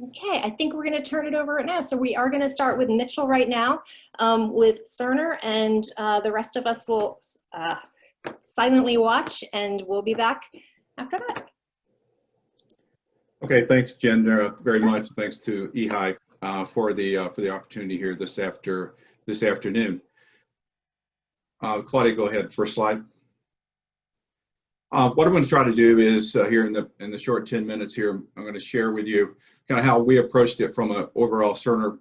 Okay, I think we're going to turn it over now. So we are going to start with Mitchell right now with Cerner, and the rest of us will silently watch, and we'll be back after that. Okay, thanks, Jen, very much. Thanks to EHI for the opportunity here this afternoon. Claudia, go ahead. First slide. What I'm going to try to do is here in the short 10 minutes here, I'm going to share with you kind of how we approached it from an overall Cerner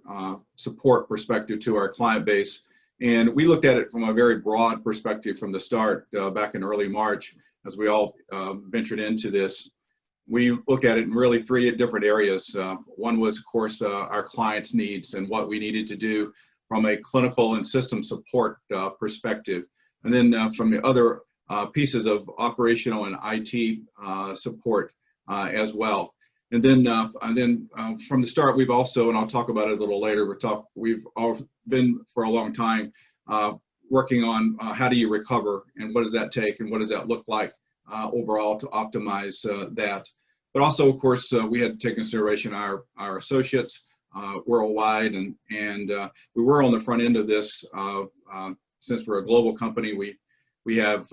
support perspective to our client base. And we looked at it from a very broad perspective from the start back in early March as we all ventured into this. We looked at it in really three different areas. One was, of course, our clients' needs and what we needed to do from a clinical and system support perspective. And then from the other pieces of operational and IT support as well. And then from the start, we've also, and I'll talk about it a little later, we've all been for a long time working on how do you recover and what does that take and what does that look like overall to optimize that. But also, of course, we had to take consideration our associates worldwide, and we were on the front end of this since we're a global company. We have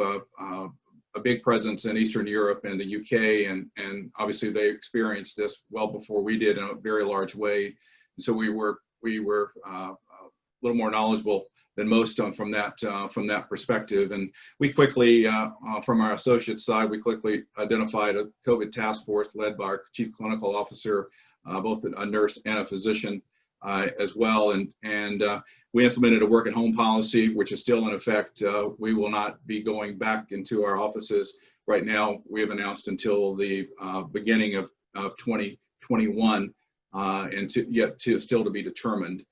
a big presence in Eastern Europe and the UK, and obviously they experienced this well before we did in a very large way. And so we were a little more knowledgeable than most from that perspective. And we quickly, from our associate side, we quickly identified a COVID task force led by our chief clinical officer, both a nurse and a physician as well. And we implemented a work at home policy, which is still in effect. We will not be going back into our offices right now. We have announced until the beginning of 2021, and still to be determined.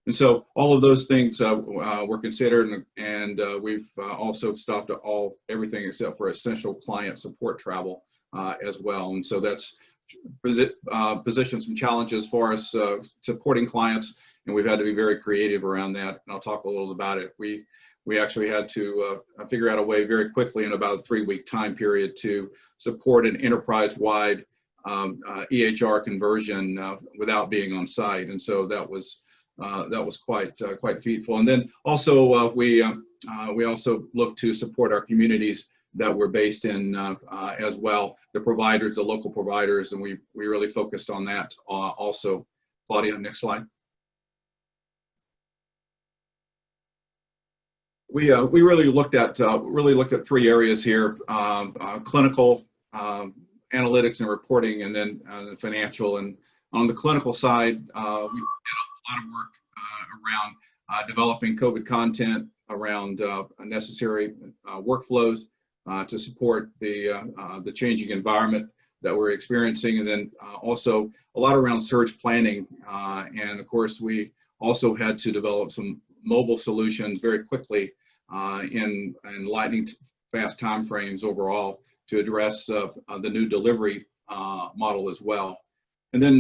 And so all of those things were considered, and we've also stopped everything except for essential client support travel as well. And so that's positioned some challenges for us supporting clients, and we've had to be very creative around that. And I'll talk a little about it. We actually had to figure out a way very quickly in about a 3-week time period to support an enterprise-wide EHR conversion without being on site, and so that was quite featful. And then also we also looked to support our communities that we're based in as well, the providers, the local providers, and we really focused on that also. Claudia, next slide. We really looked at 3 areas here: clinical, analytics and reporting, and then financial. And on the clinical side, we did a lot of work around developing COVID content, around necessary workflows to support the changing environment that we're experiencing, and then also a lot around surge planning. And of course, we also had to develop some mobile solutions very quickly in lightning fast timeframes overall to address the new delivery model as well. And then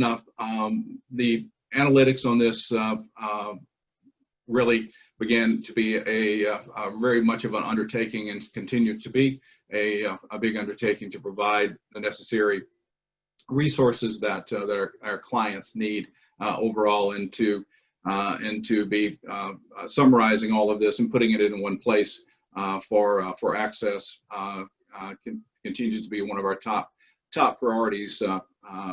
the analytics on this really began to be a very much of an undertaking, and continued to be a big undertaking to provide the necessary resources that our clients need overall, and to be summarizing all of this and putting it in one place for access continues to be one of our top priorities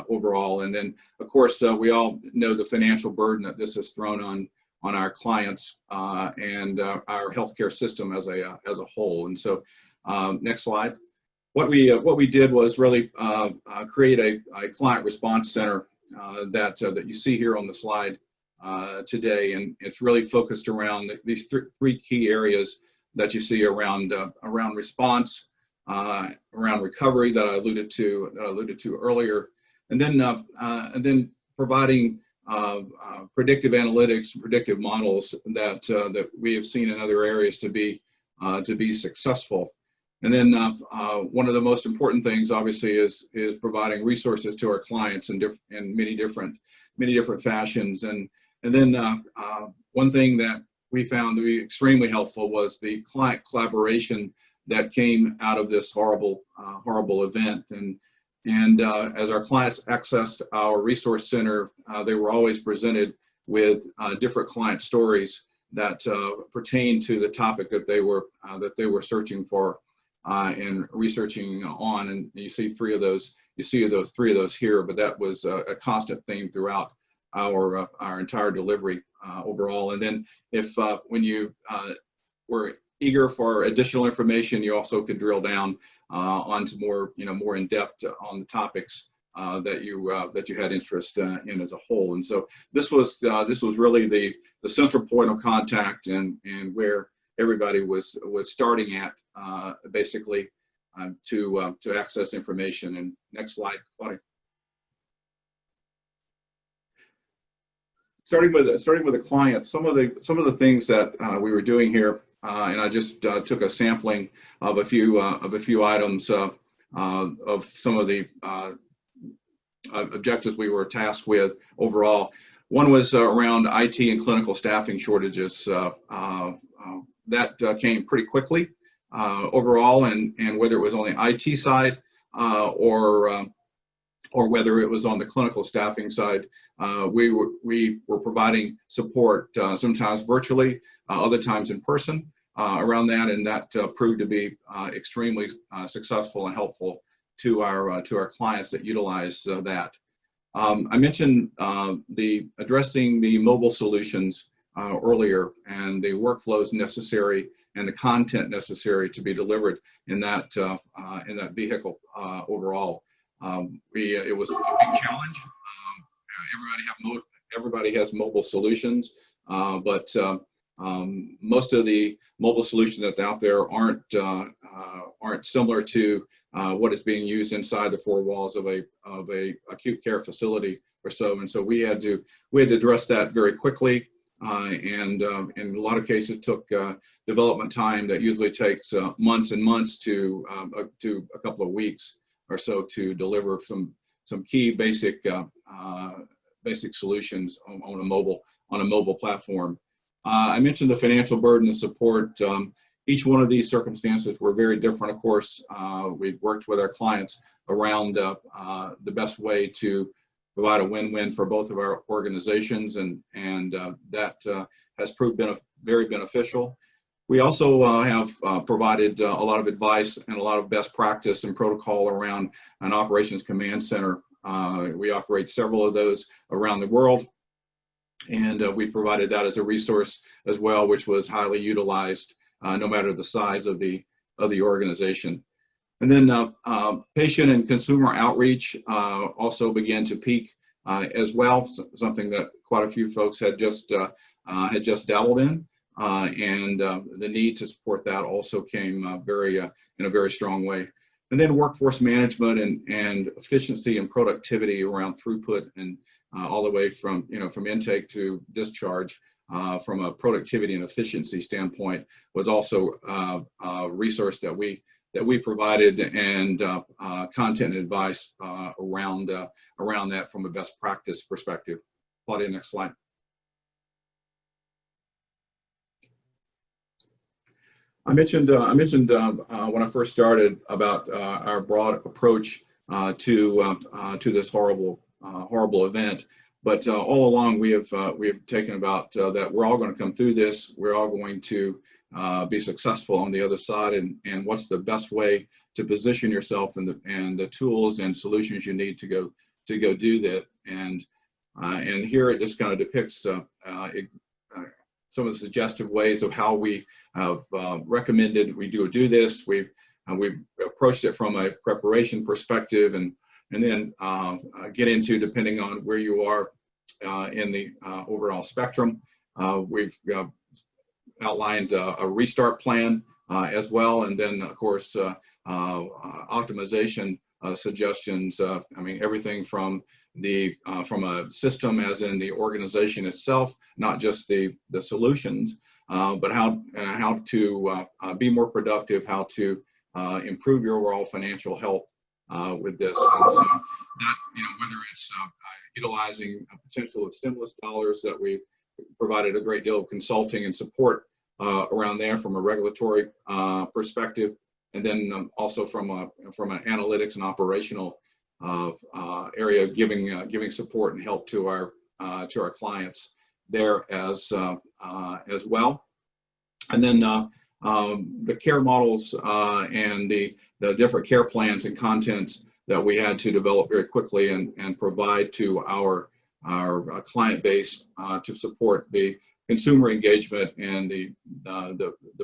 overall. And then, of course, we all know the financial burden that this has thrown on our clients and our healthcare system as a whole. And so, next slide. What we did was really create a client response center that you see here on the slide today, and it's really focused around these 3 key areas that you see around response, around recovery that I alluded to earlier, and then providing predictive analytics, predictive models that we have seen in other areas to be successful. And then one of the most important things, obviously, is providing resources to our clients in many different fashions. And then one thing that we found to be extremely helpful was the client collaboration that came out of this horrible event. And And as our clients accessed our resource center, they were always presented with different client stories that pertain to the topic that they were searching for and researching on. And you see three of those. You see those three of those here, but that was a constant theme throughout our entire delivery overall. And then if when you were eager for additional information, you also could drill down onto more more in depth on the topics that you had interest in as a whole. And so this was really the central point of contact and where everybody was starting at basically to access information. And next slide, Claudia. Starting with the client, some of the things that we were doing here, and I just took a sampling of a few items of some of the objectives we were tasked with overall. One was around IT and clinical staffing shortages. That came pretty quickly overall, and whether it was on the IT side or whether it was on the clinical staffing side, we were providing support sometimes virtually, other times in person around that, and that proved to be extremely successful and helpful to our clients that utilize that. I mentioned addressing the mobile solutions earlier, and the workflows necessary and the content necessary to be delivered in that vehicle overall. It was a big challenge. Everybody has mobile solutions, but most of the mobile solutions that's out there aren't similar to what is being used inside the four walls of a acute care facility or so. And so we had to address that very quickly, and in a lot of cases took development time that usually takes months and months to a couple of weeks or so to deliver some key basic solutions on a mobile platform. I mentioned the financial burden and support. Each one of these circumstances were very different, of course. We've worked with our clients around the best way to provide a win-win for both of our organizations, and that has proved very beneficial. We also have provided a lot of advice and a lot of best practice and protocol around an operations command center. We operate several of those around the world, and we provided that as a resource as well, which was highly utilized no matter the size of the organization. And then patient and consumer outreach also began to peak as well, something that quite a few folks had just dabbled in. And the need to support that also came in a very strong way. And then workforce management and efficiency and productivity around throughput and all the way from intake to discharge from a productivity and efficiency standpoint was also a resource that we provided, and content and advice around that from a best practice perspective. Claudia, next slide. I mentioned when I first started about our broad approach to this horrible event, but all along we have taken about that we're all going to come through this. We're all going to be successful on the other side, and what's the best way to position yourself and the tools and solutions you need to go do that. And here it just kind of depicts some of the suggestive ways of how we have recommended we do this. We've approached it from a preparation perspective, and then get into, depending on where you are in the overall spectrum. We've outlined a restart plan as well, and then of course optimization suggestions. I mean, everything from a system, as in the organization itself, not just the solutions, but how to be more productive, how to improve your overall financial health with this. And so that, whether it's utilizing a potential of stimulus dollars, that we provided a great deal of consulting and support around there from a regulatory perspective, and then also from an analytics and operational area of giving support and help to our clients there as well. And then the care models and the different care plans and contents that we had to develop very quickly and provide to our client base to support the consumer engagement and the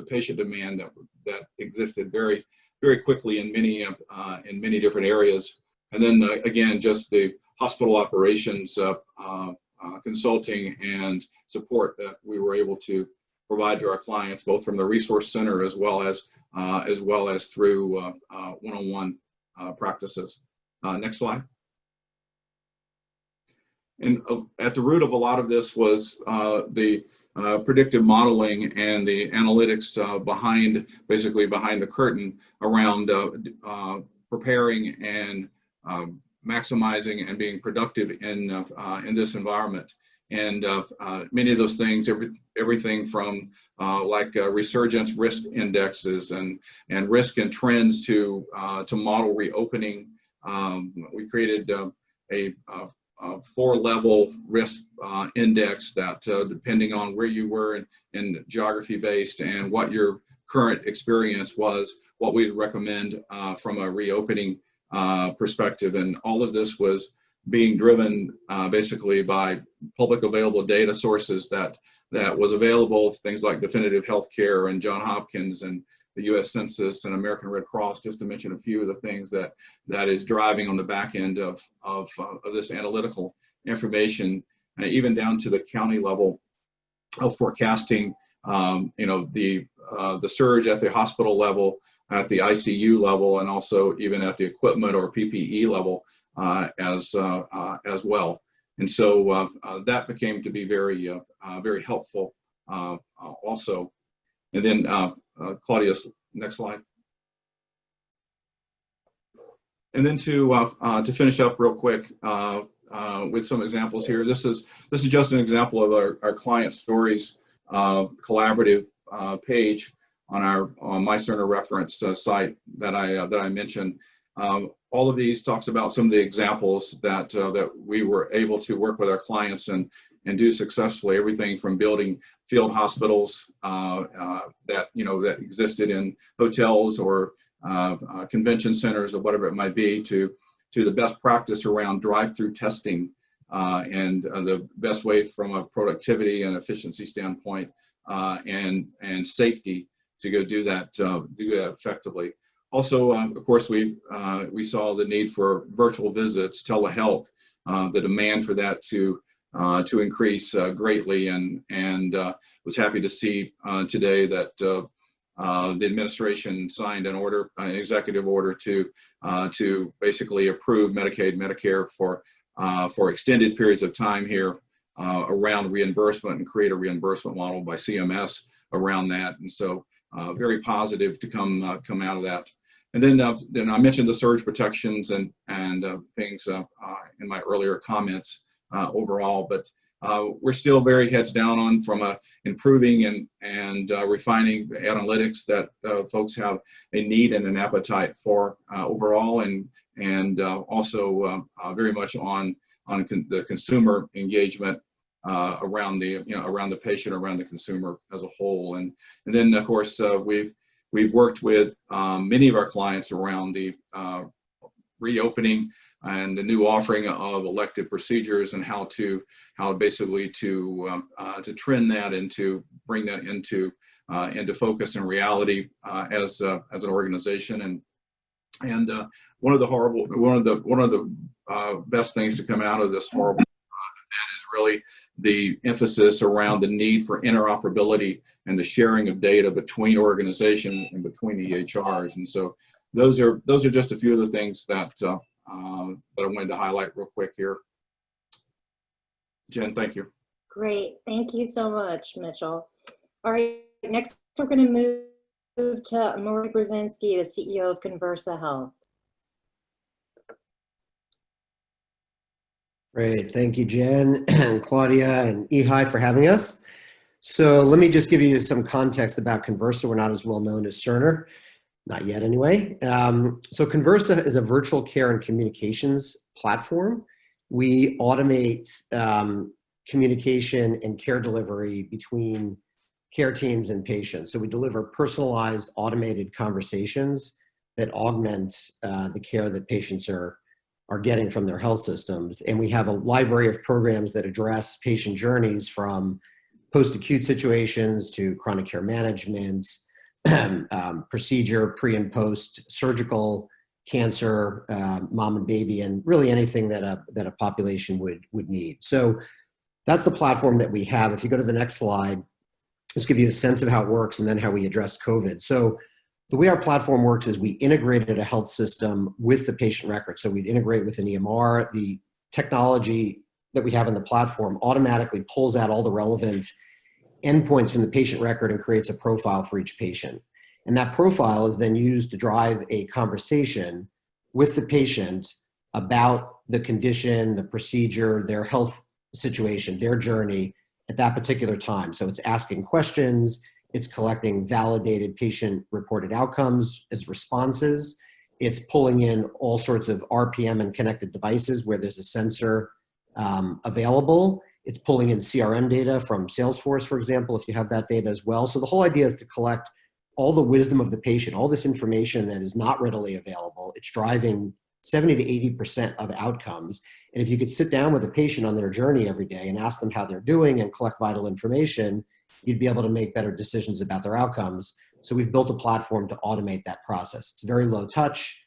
patient demand that existed very quickly in many different areas. And then again, just the hospital operations consulting and support that we were able to provide to our clients, both from the resource center as well as through one-on-one practices. Next slide. And at the root of a lot of this was the predictive modeling and the analytics basically behind the curtain around preparing and maximizing and being productive in this environment. And many of those things, everything from like resurgence risk indexes and risk and trends to model reopening. We created a 4-level risk index that depending on where you were in geography based and what your current experience was, what we'd recommend from a reopening perspective. And all of this was being driven basically by public available data sources that was available, things like Definitive Healthcare and Johns Hopkins and the U.S. Census and American Red Cross, just to mention a few of the things that is driving on the back end of this analytical information, even down to the county level of forecasting. The surge at the hospital level, at the ICU level, and also even at the equipment or PPE level as well. And so that became to be very helpful also. And then Claudia, next slide. And then to finish up real quick with some examples here. This is just an example of our client stories collaborative page on our My Cerner reference site that I mentioned. All of these talks about some of the examples that we were able to work with our clients and do successfully. Everything from building field hospitals that existed in hotels or convention centers or whatever it might be, to the best practice around drive-through testing and the best way from a productivity and efficiency standpoint and safety to go do that effectively. Also, of course, we saw the need for virtual visits, telehealth, the demand for that to increase greatly, and was happy to see today that the administration signed an executive order to basically approve Medicaid, Medicare for extended periods of time here around reimbursement and create a reimbursement model by CMS around that. And so very positive to come out of that. And then I mentioned the surge protections and things in my earlier comments overall, but we're still very heads down on from improving and refining the analytics that folks have a need and an appetite for overall, and also very much on the consumer engagement around the patient, around the consumer as a whole. And then of course we've worked with many of our clients around the reopening and the new offering of elective procedures and how basically to trend that and to bring that into focus and reality as an organization. And one of the best things to come out of this horrible event is really the emphasis around the need for interoperability and the sharing of data between organizations and between EHRs. And so those are just a few of the things that I wanted to highlight real quick here. Jen, thank you. Great, thank you so much, Mitchell. All right, next we're going to move to Maury Brozinsky, the CEO of Conversa Health. Great, thank you, Jen and Claudia and Ehai for having us. So let me just give you some context about Conversa. We're not as well known as Cerner. Not yet anyway. So Conversa is a virtual care and communications platform. We automate communication and care delivery between care teams and patients. So we deliver personalized automated conversations that augment the care that patients are getting from their health systems. And we have a library of programs that address patient journeys from post-acute situations to chronic care management, procedure, pre and post surgical, cancer, mom and baby, and really anything that a population would need. So that's the platform that we have. If you go to the next slide, just give you a sense of how it works and then how we addressed COVID. So the way our platform works is we integrated a health system with the patient record. So we'd integrate with an EMR. The technology that we have in the platform automatically pulls out all the relevant endpoints from the patient record and creates a profile for each patient. And that profile is then used to drive a conversation with the patient about the condition, the procedure, their health situation, their journey at that particular time. So it's asking questions, it's collecting validated patient-reported outcomes as responses, it's pulling in all sorts of RPM and connected devices where there's a sensor available. It's pulling in CRM data from Salesforce, for example, if you have that data as well. So the whole idea is to collect all the wisdom of the patient, all this information that is not readily available. It's driving 70 to 80% of outcomes. And if you could sit down with a patient on their journey every day and ask them how they're doing and collect vital information, you'd be able to make better decisions about their outcomes. So we've built a platform to automate that process. It's very low touch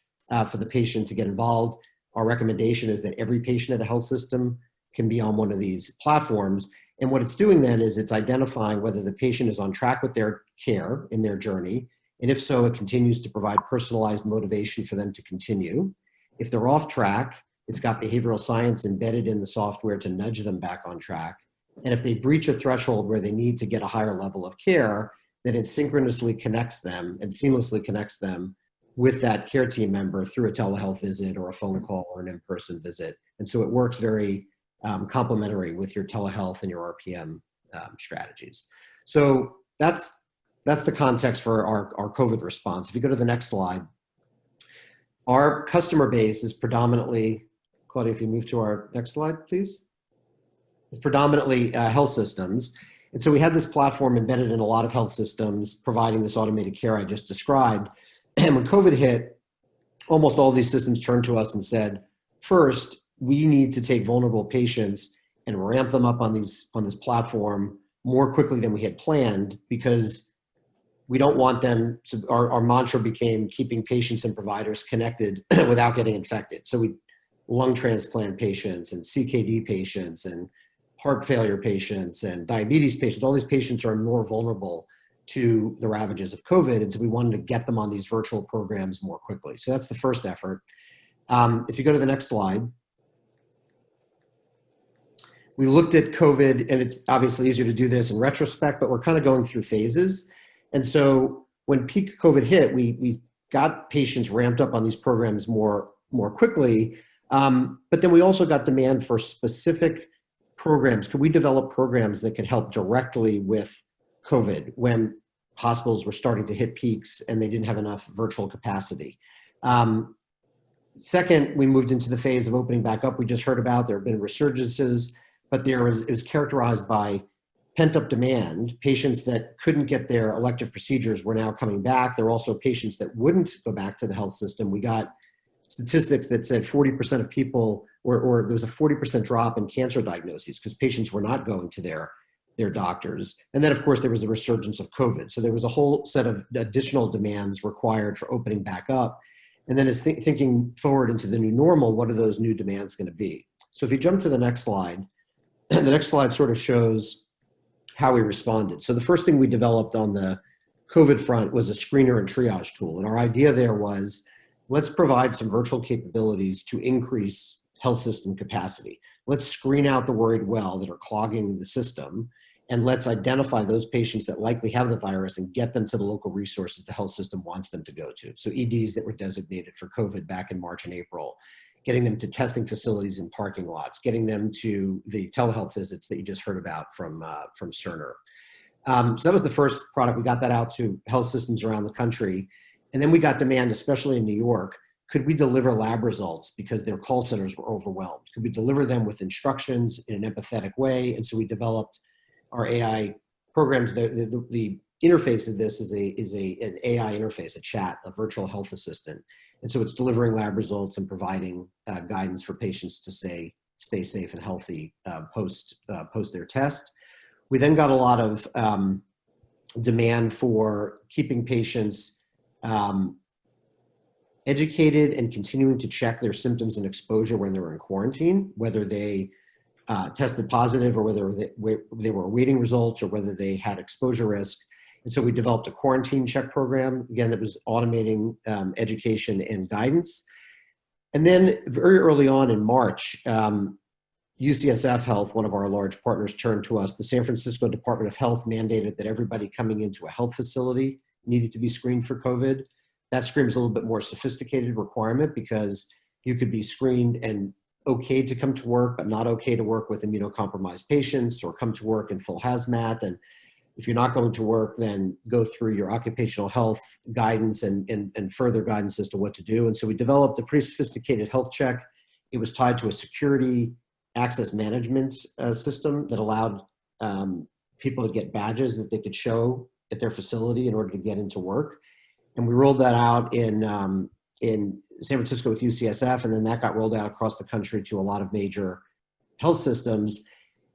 for the patient to get involved. Our recommendation is that every patient at a health system can be on one of these platforms. And what it's doing then is it's identifying whether the patient is on track with their care in their journey. And if so, it continues to provide personalized motivation for them to continue. If they're off track, it's got behavioral science embedded in the software to nudge them back on track. And if they breach a threshold where they need to get a higher level of care, then it synchronously connects them and seamlessly connects them with that care team member through a telehealth visit or a phone call or an in-person visit. And so it works very complementary with your telehealth and your RPM strategies. So that's the context for our COVID response. If you go to the next slide, our customer base is predominantly, Claudia, if you move to our next slide, please. It's predominantly health systems. And so we had this platform embedded in a lot of health systems providing this automated care I just described. And when COVID hit, almost all of these systems turned to us and said, first, we need to take vulnerable patients and ramp them up on this platform more quickly than we had planned, because we don't want them to, our mantra became keeping patients and providers connected without getting infected. So we lung transplant patients and CKD patients and heart failure patients and diabetes patients, all these patients are more vulnerable to the ravages of COVID. And so we wanted to get them on these virtual programs more quickly. So that's the first effort. If you go to the next slide, we looked at COVID, and it's obviously easier to do this in retrospect, but we're kind of going through phases. And so when peak COVID hit, we got patients ramped up on these programs more quickly. But then we also got demand for specific programs. Could we develop programs that could help directly with COVID when hospitals were starting to hit peaks and they didn't have enough virtual capacity? Second, we moved into the phase of opening back up. We just heard about there have been resurgences, but it was characterized by pent-up demand. Patients that couldn't get their elective procedures were now coming back. There were also patients that wouldn't go back to the health system. We got statistics that said 40% of people, or there was a 40% drop in cancer diagnoses because patients were not going to their doctors. And then, of course, there was a resurgence of COVID. So there was a whole set of additional demands required for opening back up. And then as thinking forward into the new normal, what are those new demands going to be? So if you jump to the next slide, the next slide sort of shows how we responded. So the first thing we developed on the COVID front was a screener and triage tool. And our idea there was, let's provide some virtual capabilities to increase health system capacity. Let's screen out the worried well that are clogging the system, and let's identify those patients that likely have the virus and get them to the local resources the health system wants them to go to. So EDs that were designated for COVID back in March and April, getting them to testing facilities in parking lots, getting them to the telehealth visits that you just heard about from Cerner. So that was the first product. We got that out to health systems around the country. And then we got demand, especially in New York. Could we deliver lab results because their call centers were overwhelmed? Could we deliver them with instructions in an empathetic way? And so we developed our AI programs. The interface of this is an AI interface, a chat, a virtual health assistant. And so it's delivering lab results and providing guidance for patients to stay safe and healthy post their test. We then got a lot of demand for keeping patients educated and continuing to check their symptoms and exposure when they were in quarantine, whether they tested positive or whether they were awaiting results or whether they had exposure risk. And so we developed a quarantine check program, again, that was automating education and guidance. And then very early on in March, UCSF Health, one of our large partners, turned to us. The San Francisco Department of Health mandated that everybody coming into a health facility needed to be screened for COVID. That screams a little bit more sophisticated requirement because you could be screened and okay to come to work, but not okay to work with immunocompromised patients, or come to work in full hazmat. And if you're not going to work, then go through your occupational health guidance and further guidance as to what to do. And so we developed a pretty sophisticated health check. It was tied to a security access management system that allowed people to get badges that they could show at their facility in order to get into work. And we rolled that out in San Francisco with UCSF, and then that got rolled out across the country to a lot of major health systems.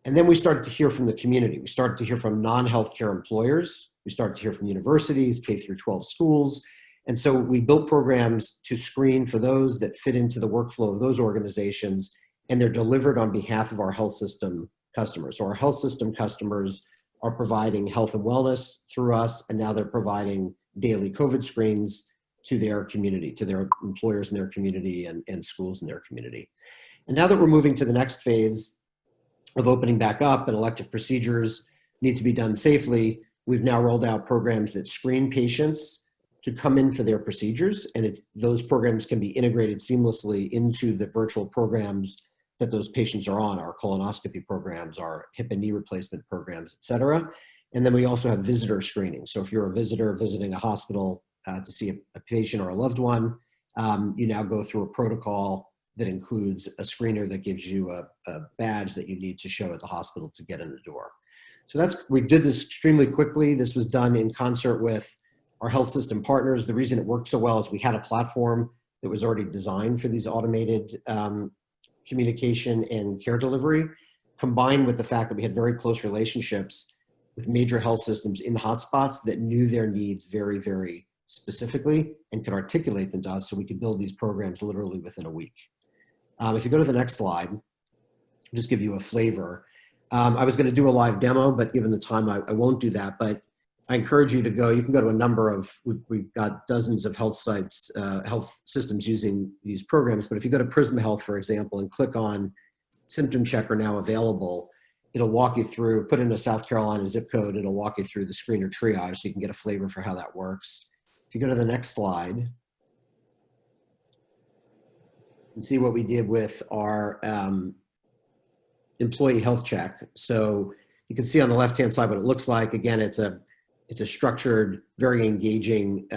And then we started to hear from the community. We started to hear from non-healthcare employers. We started to hear from universities, K through 12 schools. And so we built programs to screen for those that fit into the workflow of those organizations, and they're delivered on behalf of our health system customers. So our health system customers are providing health and wellness through us, and now they're providing daily COVID screens to their community, to their employers in their community and schools in their community. And now that we're moving to the next phase of opening back up and elective procedures need to be done safely, we've now rolled out programs that screen patients to come in for their procedures. And those programs can be integrated seamlessly into the virtual programs that those patients are on, our colonoscopy programs, our hip and knee replacement programs, et cetera. And then we also have visitor screening. So if you're a visitor visiting a hospital to see a patient or a loved one, you now go through a protocol that includes a screener that gives you a badge that you need to show at the hospital to get in the door. So we did this extremely quickly. This was done in concert with our health system partners. The reason it worked so well is we had a platform that was already designed for these automated communication and care delivery, combined with the fact that we had very close relationships with major health systems in hotspots that knew their needs very, very specifically and could articulate them to us, so we could build these programs literally within a week. If you go to the next slide, I'll just give you a flavor. I was going to do a live demo, but given the time, I won't do that. But I encourage you to go. You can go to a number of, we've got dozens of health sites, health systems using these programs. But if you go to Prisma Health, for example, and click on Symptom Checker Now Available, it'll walk you through, put in a South Carolina zip code, it'll walk you through the screener triage so you can get a flavor for how that works. If you go to the next slide, and see what we did with our employee health check. So you can see on the left-hand side what it looks like. Again, it's a structured, very engaging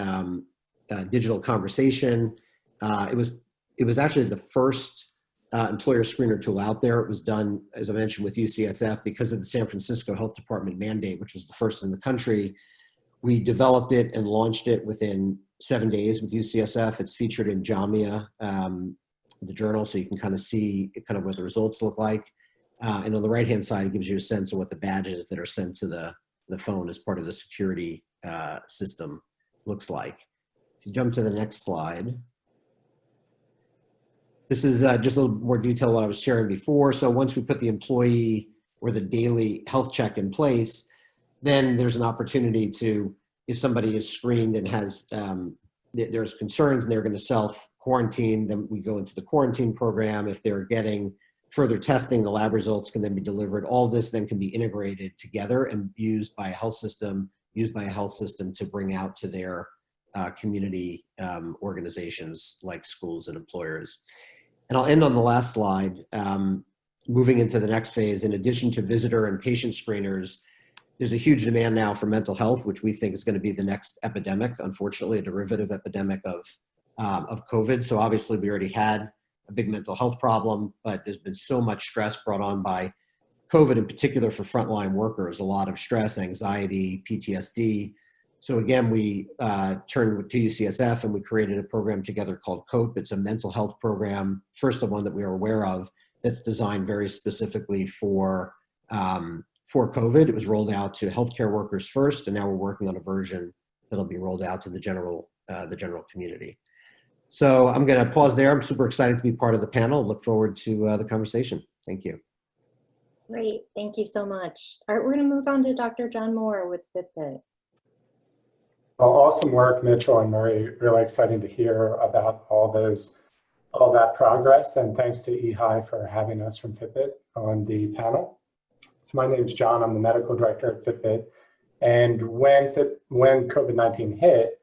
digital conversation. It was actually the first employer screener tool out there. It was done, as I mentioned, with UCSF because of the San Francisco Health Department mandate, which was the first in the country. We developed it and launched it within 7 days with UCSF. It's featured in JAMA, the journal, so you can kind of see what the results look like. And on the right-hand side, it gives you a sense of what the badges that are sent to the phone as part of the security system looks like. If you jump to the next slide, this is just a little more detail what I was sharing before. So once we put the employee or the daily health check in place, then there's an opportunity to, if somebody is screened and has, there's concerns and they're going to self-quarantine, then we go into the quarantine program. If they're getting further testing, the lab results can then be delivered. All this then can be integrated together and used by a health system to bring out to their community organizations like schools and employers. And I'll end on the last slide. Moving into the next phase, in addition to visitor and patient screeners, There's a huge demand now for mental health, which we think is going to be the next epidemic, unfortunately, a derivative epidemic of COVID. So obviously we already had a big mental health problem, but there's been so much stress brought on by COVID, in particular for frontline workers, a lot of stress, anxiety, PTSD. So again, we turned to UCSF and we created a program together called COPE. It's a mental health program, first of one that we are aware of, that's designed very specifically for COVID. It was rolled out to healthcare workers first, and now we're working on a version that'll be rolled out to the general community. So I'm going to pause there. I'm super excited to be part of the panel. Look forward to the conversation. Thank you. Great, thank you so much. All right, we're going to move on to Dr. John Moore with Fitbit. Well, awesome work, Mitchell and Murray. Really exciting to hear about all that progress, and thanks to EHI for having us from Fitbit on the panel. So my name's John. I'm the medical director at Fitbit, and when COVID-19 hit,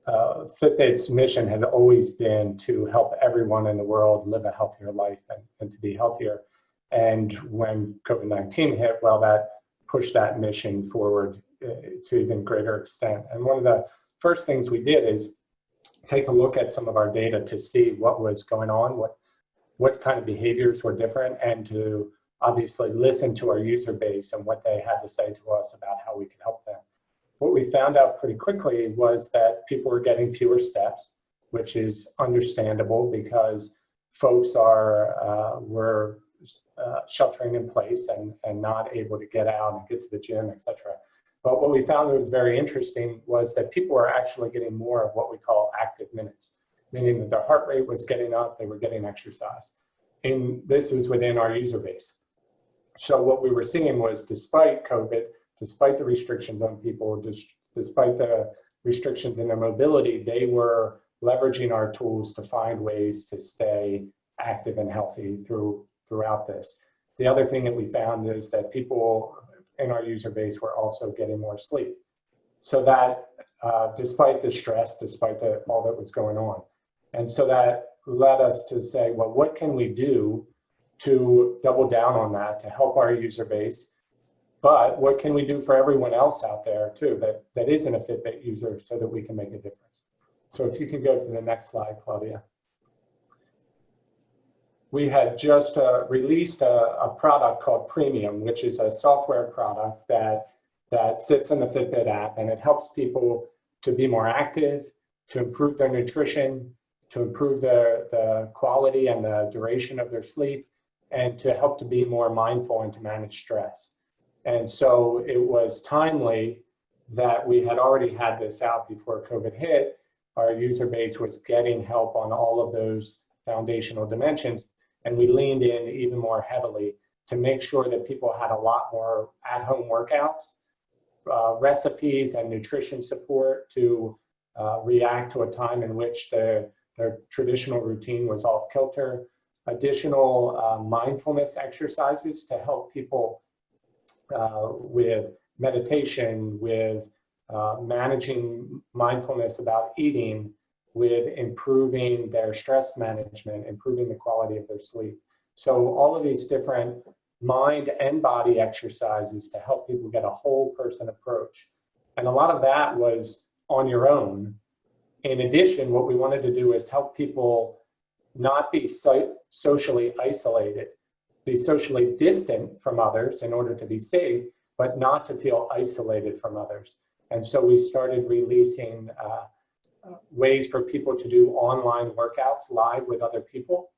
Fitbit's mission had always been to help everyone in the world live a healthier life and to be healthier. And when COVID-19 hit, well, that pushed that mission forward to even greater extent. And one of the first things we did is take a look at some of our data to see what was going on, what kind of behaviors were different, and to obviously listen to our user base and what they had to say to us about how we could help them. What we found out pretty quickly was that people were getting fewer steps, which is understandable because folks were sheltering in place and not able to get out and get to the gym, etc. But what we found that was very interesting was that people were actually getting more of what we call active minutes, meaning that their heart rate was getting up, they were getting exercise. And this was within our user base. So what we were seeing was, despite COVID, despite the restrictions on people, despite the restrictions in their mobility, they were leveraging our tools to find ways to stay active and healthy throughout this. The other thing that we found is that people in our user base were also getting more sleep. So that despite the stress, despite all that was going on. And so that led us to say, well, what can we do to double down on that to help our user base? But what can we do for everyone else out there too that isn't a Fitbit user so that we can make a difference? So if you can go to the next slide, Claudia. We had just released a product called Premium, which is a software product that sits in the Fitbit app, and it helps people to be more active, to improve their nutrition, to improve the quality and the duration of their sleep, and to help to be more mindful and to manage stress. And so it was timely that we had already had this out before COVID hit. Our user base was getting help on all of those foundational dimensions, and we leaned in even more heavily to make sure that people had a lot more at-home workouts, recipes and nutrition support to react to a time in which their traditional routine was off kilter, additional mindfulness exercises to help people with meditation, with managing mindfulness about eating, with improving their stress management, improving the quality of their sleep. So all of these different mind and body exercises to help people get a whole person approach. And a lot of that was on your own. In addition, what we wanted to do is help people not be socially isolated, be socially distant from others in order to be safe, but not to feel isolated from others. And so we started releasing ways for people to do online workouts live with other people,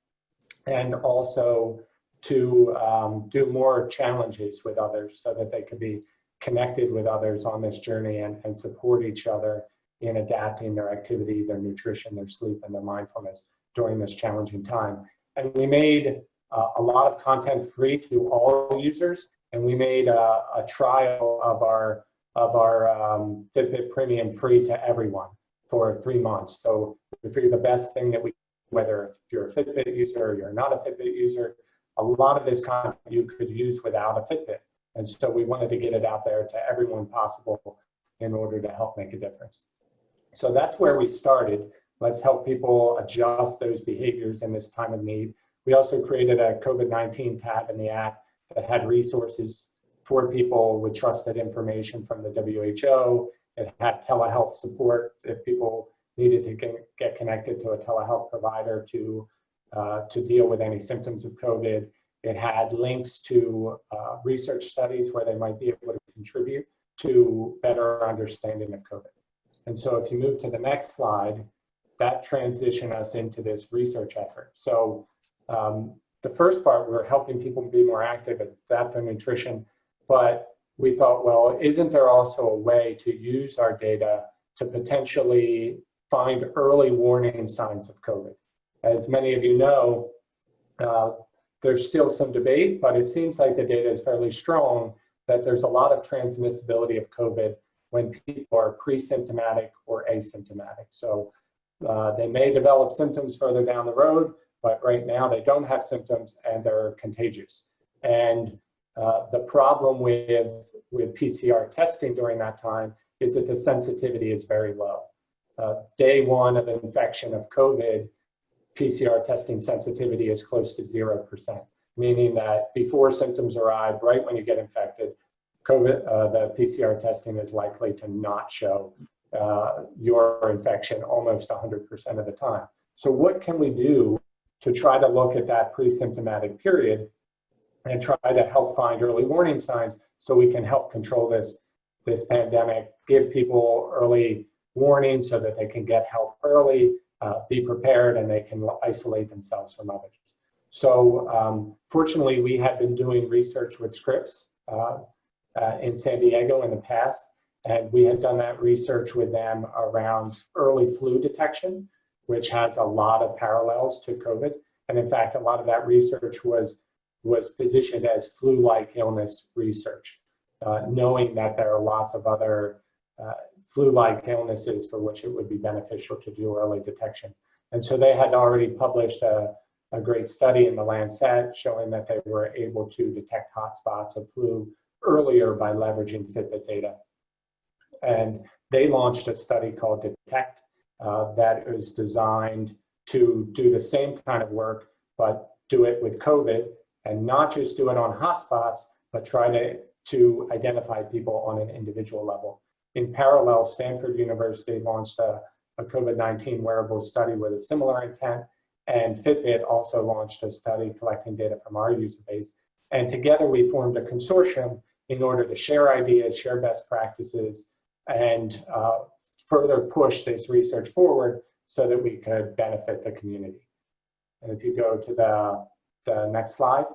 and also to do more challenges with others so that they could be connected with others on this journey and support each other in adapting their activity, their nutrition, their sleep, and their mindfulness during this challenging time. And we made a lot of content free to all users, and we made a trial of our Fitbit Premium free to everyone for 3 months. So we figured the best thing that whether you're a Fitbit user or you're not a Fitbit user, a lot of this content you could use without a Fitbit. And so we wanted to get it out there to everyone possible in order to help make a difference. So that's where we started. Let's help people adjust those behaviors in this time of need. We also created a COVID-19 tab in the app that had resources for people with trusted information from the WHO. It had telehealth support if people needed to get connected to a telehealth provider to deal with any symptoms of COVID. It had links to research studies where they might be able to contribute to better understanding of COVID. And so if you move to the next slide, that transitioned us into this research effort. So the first part, we were helping people be more active, adapt their nutrition, but we thought, well, isn't there also a way to use our data to potentially find early warning signs of COVID? As many of you know, there's still some debate, but it seems like the data is fairly strong that there's a lot of transmissibility of COVID when people are pre-symptomatic or asymptomatic. So they may develop symptoms further down the road, but right now they don't have symptoms and they're contagious. And the problem with PCR testing during that time is that the sensitivity is very low. Day one of infection of COVID, PCR testing sensitivity is close to 0%, meaning that before symptoms arrive, right when you get infected, COVID, the PCR testing is likely to not show your infection almost 100% of the time. So what can we do to try to look at that pre-symptomatic period and try to help find early warning signs so we can help control this pandemic, give people early warning so that they can get help early, be prepared, and they can isolate themselves from others. So fortunately, we had been doing research with Scripps in San Diego in the past, and we had done that research with them around early flu detection, which has a lot of parallels to COVID. And in fact, a lot of that research was positioned as flu-like illness research, knowing that there are lots of other flu-like illnesses for which it would be beneficial to do early detection. And so they had already published a great study in the Lancet showing that they were able to detect hotspots of flu earlier by leveraging Fitbit data. And they launched a study called Detect that is designed to do the same kind of work, but do it with COVID, and not just do it on hotspots, but try to identify people on an individual level. In parallel, Stanford University launched a COVID-19 wearable study with a similar intent, and Fitbit also launched a study collecting data from our user base. And together we formed a consortium in order to share ideas, share best practices, and further push this research forward so that we could benefit the community. And if you go to the next slide,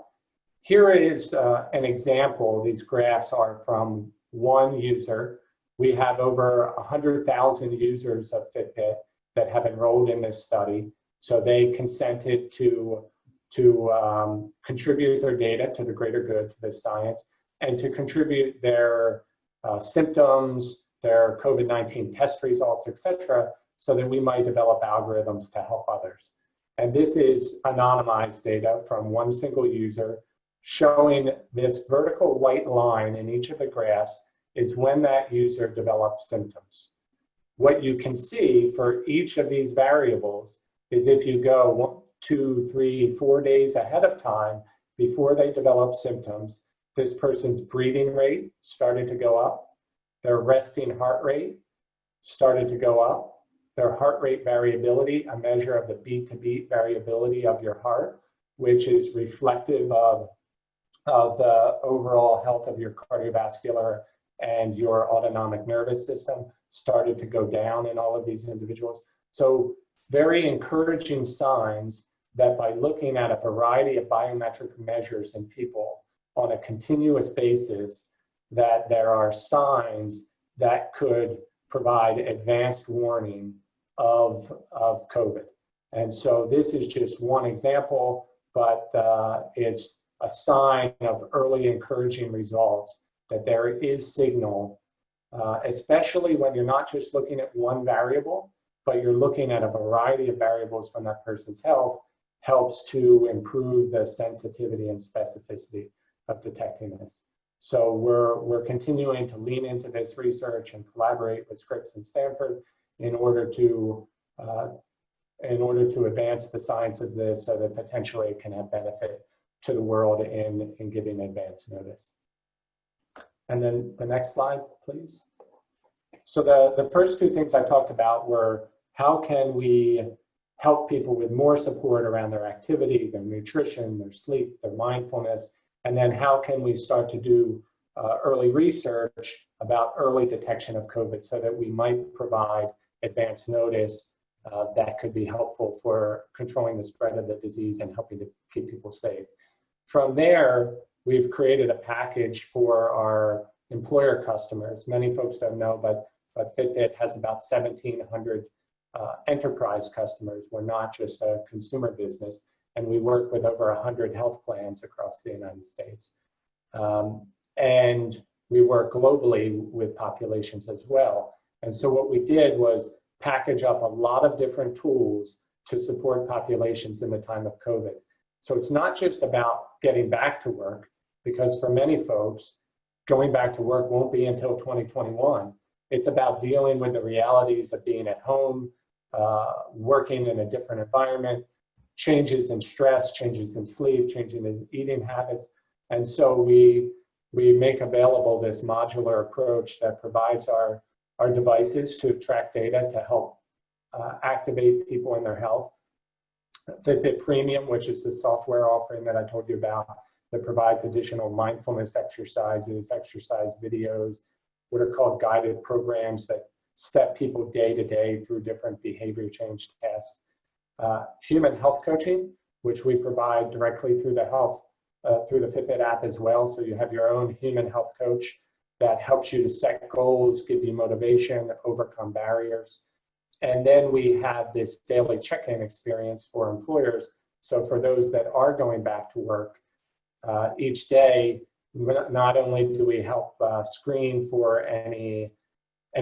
here is an example. These graphs are from one user. We have over 100,000 users of Fitbit that have enrolled in this study. So they consented to contribute their data to the greater good, to this science, and to contribute their symptoms, their COVID-19 test results, etc., so that we might develop algorithms to help others. And this is anonymized data from one single user, showing this vertical white line in each of the graphs is when that user develops symptoms. What you can see for each of these variables is if you go 1, 2, 3, 4 days ahead of time before they develop symptoms, this person's breathing rate started to go up, their resting heart rate started to go up, their heart rate variability, a measure of the beat-to-beat variability of your heart, which is reflective of the overall health of your cardiovascular and your autonomic nervous system, started to go down in all of these individuals. So very encouraging signs that by looking at a variety of biometric measures in people on a continuous basis, that there are signs that could provide advanced warning of COVID. And so this is just one example, but it's a sign of early encouraging results that there is signal, especially when you're not just looking at one variable, but you're looking at a variety of variables from that person's health, helps to improve the sensitivity and specificity of detecting this. So we're continuing to lean into this research and collaborate with Scripps and Stanford in order to advance the science of this so that potentially it can have benefit to the world in giving advance notice. And then the next slide, please. So the first two things I talked about were how can we help people with more support around their activity, their nutrition, their sleep, their mindfulness, and then how can we start to do early research about early detection of COVID so that we might provide advance notice that could be helpful for controlling the spread of the disease and helping to keep people safe. From there, we've created a package for our employer customers. Many folks don't know, but Fitbit has about 1,700 enterprise customers. We're not just a consumer business, and we work with over 100 health plans across the United States. And we work globally with populations as well. And so what we did was package up a lot of different tools to support populations in the time of COVID. So it's not just about getting back to work, because for many folks, going back to work won't be until 2021. It's about dealing with the realities of being at home, working in a different environment, changes in stress, changes in sleep, changes in eating habits. And so we make available this modular approach that provides our devices to track data to help activate people in their health. Fitbit Premium, which is the software offering that I told you about, that provides additional mindfulness exercises, exercise videos, what are called guided programs that step people day to day through different behavior change tests. Human health coaching, which we provide directly through through the Fitbit app as well. So you have your own human health coach that helps you to set goals, give you motivation, overcome barriers. And then we have this daily check-in experience for employers. So for those that are going back to work, each day, not only do we help screen for any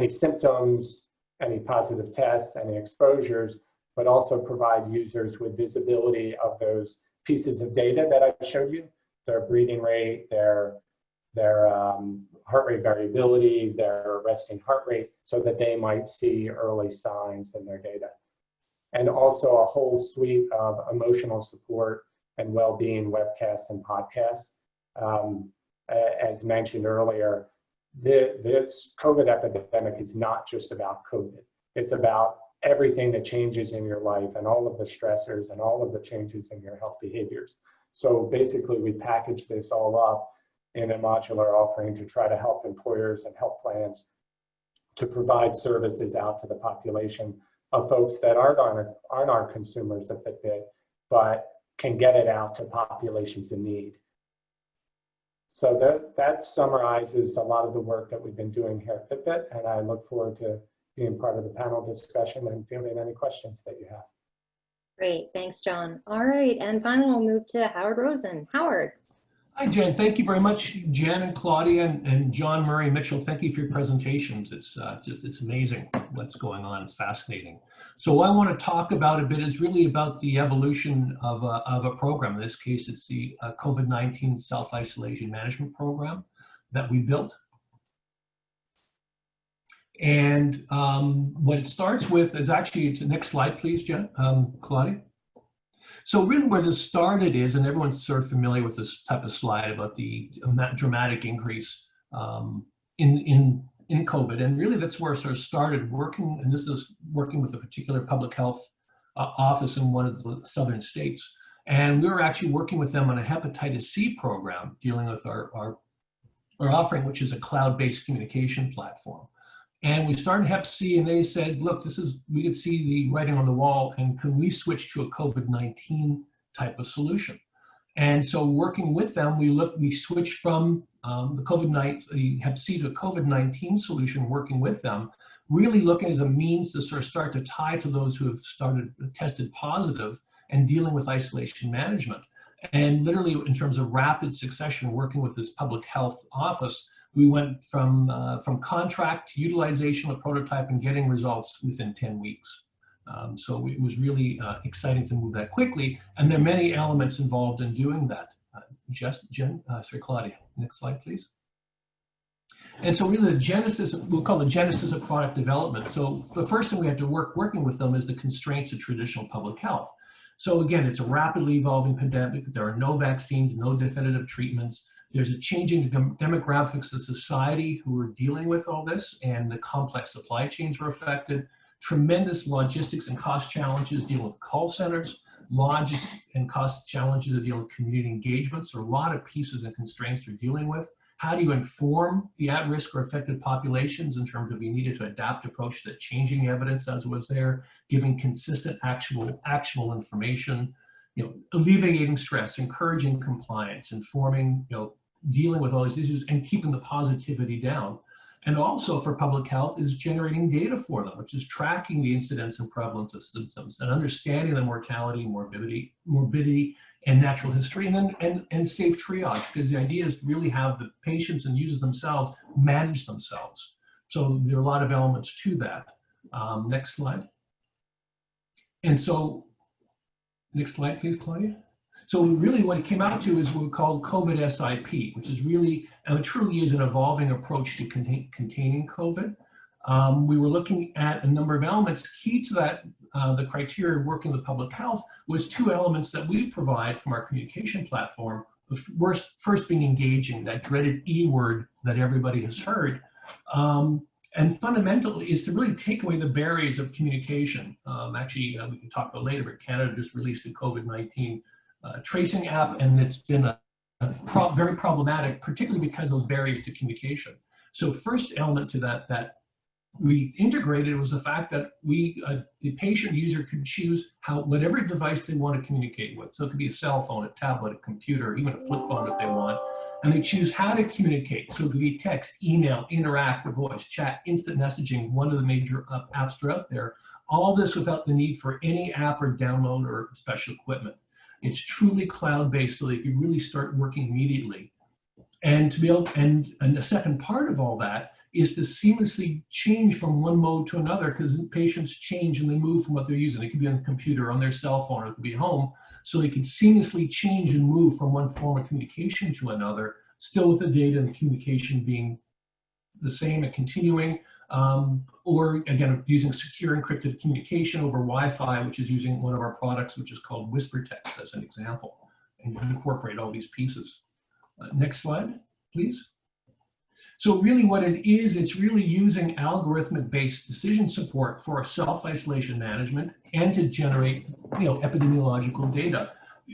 symptoms, any positive tests, any exposures, but also provide users with visibility of those pieces of data that I showed you, their breathing rate, their heart rate variability, their resting heart rate, so that they might see early signs in their data. And also a whole suite of emotional support and well-being webcasts and podcasts. As mentioned earlier, this COVID epidemic is not just about COVID. It's about everything that changes in your life and all of the stressors and all of the changes in your health behaviors. So basically, we package this all up in a modular offering to try to help employers and health plans to provide services out to the population of folks that aren't our consumers of Fitbit, but can get it out to populations in need. So that summarizes a lot of the work that we've been doing here at Fitbit, and I look forward to being part of the panel discussion and fielding any questions that you have. Great, thanks, John. All right, and finally, we'll move to Howard Rosen. Howard. Hi, Jen. Thank you very much, Jen and Claudia and John Murray Mitchell. Thank you for your presentations. It's amazing what's going on. It's fascinating. So what I want to talk about a bit is really about the evolution of a program. In this case, it's the COVID-19 self-isolation management program that we built. And what it starts with is actually, next slide, please, Jen, Claudia. So really where this started is, and everyone's sort of familiar with this type of slide about the dramatic increase in COVID. And really that's where it sort of started working, and this is working with a particular public health office in one of the southern states. And we were actually working with them on a hepatitis C program, dealing with our offering, which is a cloud-based communication platform. And we started Hep C, and they said, look, we could see the writing on the wall, and can we switch to a COVID-19 type of solution? And so working with them, we switched from the Hep C to a COVID-19 solution, working with them, really looking as a means to start to tie to those who have tested positive and dealing with isolation management. And literally in terms of rapid succession, working with this public health office, we went from contract to utilization of prototype and getting results within 10 weeks. So it was really exciting to move that quickly. And there are many elements involved in doing that. Claudia, next slide, please. And so really the genesis, we'll call the genesis of product development. So the first thing we had to working with them is the constraints of traditional public health. So again, it's a rapidly evolving pandemic. There are no vaccines, no definitive treatments. There's a changing demographics of society who are dealing with all this, and the complex supply chains were affected. Tremendous logistics and cost challenges dealing with call centers, logistics and cost challenges of dealing with community engagements. There are a lot of pieces and constraints they're dealing with. How do you inform the at-risk or affected populations in terms of you needed to adapt approach to changing evidence as was there, giving consistent actual information, alleviating stress, encouraging compliance, informing, dealing with all these issues and keeping the positivity down. And also for public health is generating data for them, which is tracking the incidence and prevalence of symptoms and understanding the mortality, morbidity, and natural history, and safe triage, because the idea is to really have the patients and users themselves manage themselves. So there are a lot of elements to that. Next slide. And so, next slide, please, Claudia. So really what it came out to is what we call COVID SIP, which is really, and it truly is an evolving approach to containing COVID. We were looking at a number of elements. Key to that, the criteria of working with public health was two elements that we provide from our communication platform. The first being engaging, that dreaded E word that everybody has heard. And fundamentally is to really take away the barriers of communication. Actually, we can talk about later, but Canada just released a COVID-19 tracing app, and it's been very problematic, particularly because of those barriers to communication. So first element to that we integrated was the fact that the patient user could choose whatever device they want to communicate with. So it could be a cell phone, a tablet, a computer, even a flip phone if they want. And they choose how to communicate. So it could be text, email, interactive voice, chat, instant messaging, one of the major apps that are out there. All this without the need for any app or download or special equipment. It's truly cloud-based, so that you can really start working immediately. And to be able, and the second part of all that is to seamlessly change from one mode to another, because patients change and they move from what they're using. It could be on the computer, on their cell phone, or it could be at home. So they can seamlessly change and move from one form of communication to another, still with the data and the communication being the same and continuing, or again, using secure encrypted communication over Wi-Fi, which is using one of our products, which is called Whisper Text as an example, and incorporate all these pieces. Next slide, please. So really what it is, it's really using algorithmic-based decision support for self-isolation management and to generate, epidemiological data.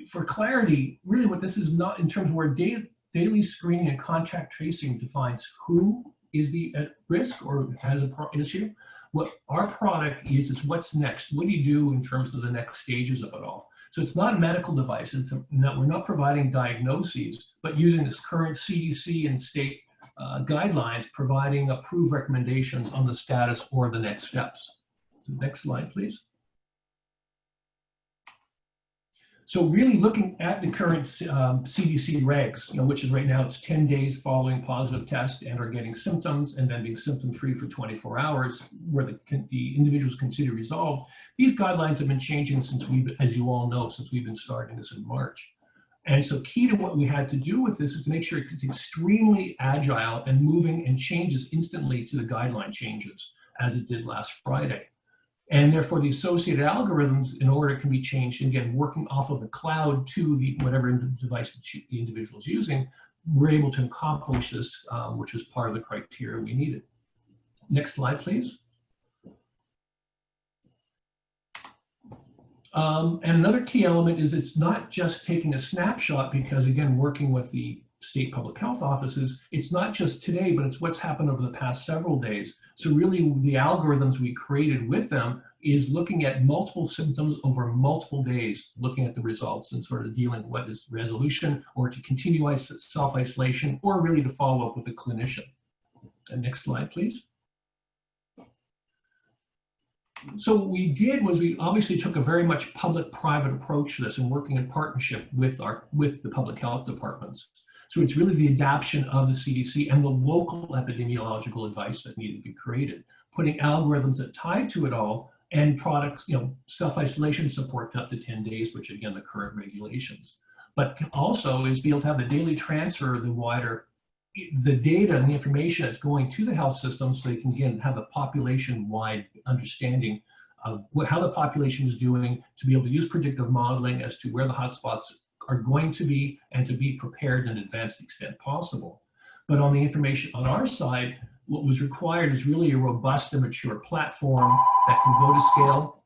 For clarity, really what this is not in terms of where daily screening and contact tracing defines who is at risk or has an issue. What our product is what's next. What do you do in terms of the next stages of it all? So it's not a medical device. We're not providing diagnoses, but using this current CDC and state guidelines, providing approved recommendations on the status or the next steps. So next slide, please. So really looking at the current CDC regs, which is right now it's 10 days following positive test and are getting symptoms and then being symptom-free for 24 hours where the individuals consider resolved. These guidelines have been changing since as you all know, since we've been starting this in March. And so key to what we had to do with this is to make sure it's extremely agile and moving and changes instantly to the guideline changes as it did last Friday. And therefore the associated algorithms in order can be changed, again, working off of the cloud to whatever device the individual is using, we're able to accomplish this, which is part of the criteria we needed. Next slide, please. And another key element is it's not just taking a snapshot because, again, working with the state public health offices, it's not just today, but it's what's happened over the past several days. So really the algorithms we created with them is looking at multiple symptoms over multiple days, looking at the results and sort of dealing with what is resolution or to continue self-isolation or really to follow up with a clinician. And next slide, please. So what we did was we obviously took a very much public-private approach to this and working in partnership with the public health departments. So it's really the adoption of the CDC and the local epidemiological advice that needed to be created, putting algorithms that tie to it all and products, self-isolation support to up to 10 days, which again, the current regulations. But also is be able to have the daily transfer of the data and the information that's going to the health system so they can again have a population-wide understanding of how the population is doing to be able to use predictive modeling as to where the hotspots are going to be, and to be prepared in advance to the extent possible. But on the information on our side, what was required is really a robust and mature platform that can go to scale.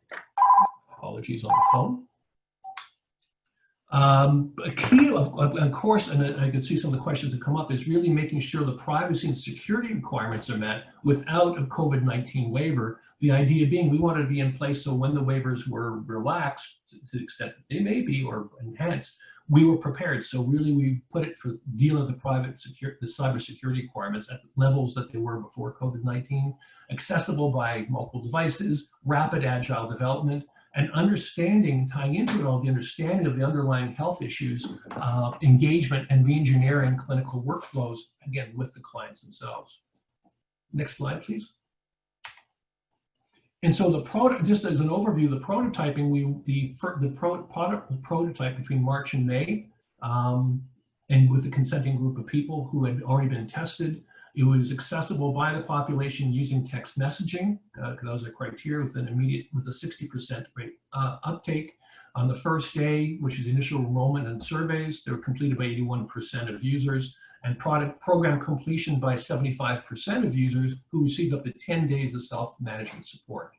Apologies on the phone. A key, of course, and I can see some of the questions that come up, is really making sure the privacy and security requirements are met without a COVID-19 waiver. The idea being we wanted to be in place so when the waivers were relaxed, to the extent that they may be, or enhanced, we were prepared. So really we put it for dealing with the cyber security requirements at levels that they were before COVID-19, accessible by multiple devices, rapid agile development, and understanding, tying into it all, the understanding of the underlying health issues, engagement and re-engineering clinical workflows, again, with the clients themselves. Next slide, please. And so the product, just as an overview, the prototyping, the prototype between March and May, and with the consenting group of people who had already been tested, it was accessible by the population using text messaging. That was a criteria with a 60% rate uptake. On the first day, which is initial enrollment and surveys, they were completed by 81% of users, and program completion by 75% of users who received up to 10 days of self-management support.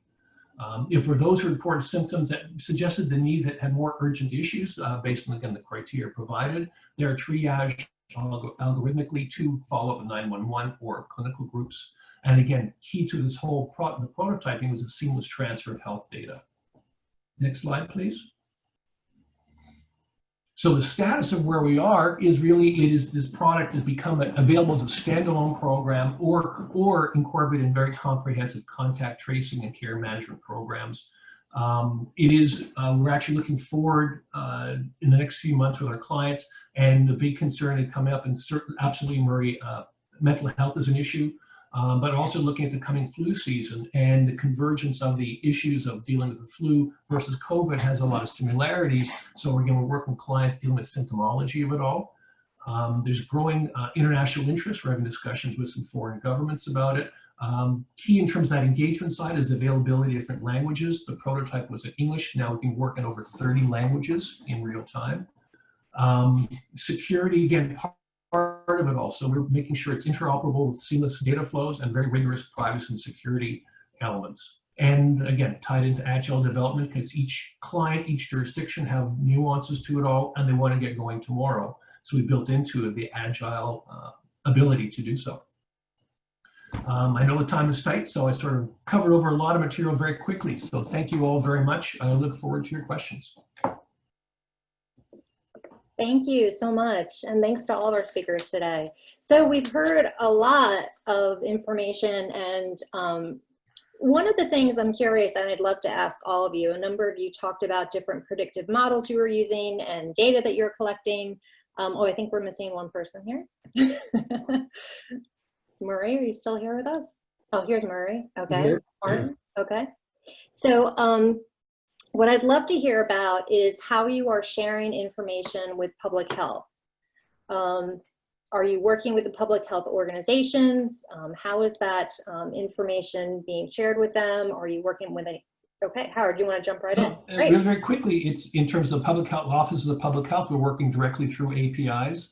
If for those who reported symptoms that suggested the need that had more urgent issues, based on, again, the criteria provided, they are triaged algorithmically to follow up with 911 or clinical groups. And again, key to this whole the prototyping was a seamless transfer of health data. Next slide, please. So the status of where we are is really, this product has become available as a standalone program or incorporated in very comprehensive contact tracing and care management programs. We're actually looking forward in the next few months with our clients, and the big concern had come up, and absolutely, Murray, mental health is an issue, but also looking at the coming flu season, and the convergence of the issues of dealing with the flu versus COVID has a lot of similarities. So we're working with clients dealing with symptomology of it all. There's growing international interest. We're having discussions with some foreign governments about it. Key in terms of that engagement side is the availability of different languages. The prototype was in English. Now we can work in over 30 languages in real time. Security, again, part of it also. We're making sure it's interoperable with seamless data flows and very rigorous privacy and security elements. And again, tied into agile development, because each client, each jurisdiction have nuances to it all, and they want to get going tomorrow. So we built into it the agile ability to do so. I know the time is tight, so I sort of covered over a lot of material very quickly. So thank you all very much. I look forward to your questions. Thank you so much, and thanks to all of our speakers today. So we've heard a lot of information, and one of the things I'm curious, and I'd love to ask all of you, a number of you talked about different predictive models you were using and data that you're collecting. Oh, I think we're missing one person here. Murray, are you still here with us? Oh, here's Murray. Okay. Martin. Okay. So what I'd love to hear about is how you are sharing information with public health. Are you working with the public health organizations? How is that information being shared with them? Are you working with any? Okay, Howard, do you want to jump right in? Great. Very quickly, it's in terms of the public health offices of public health, we're working directly through APIs.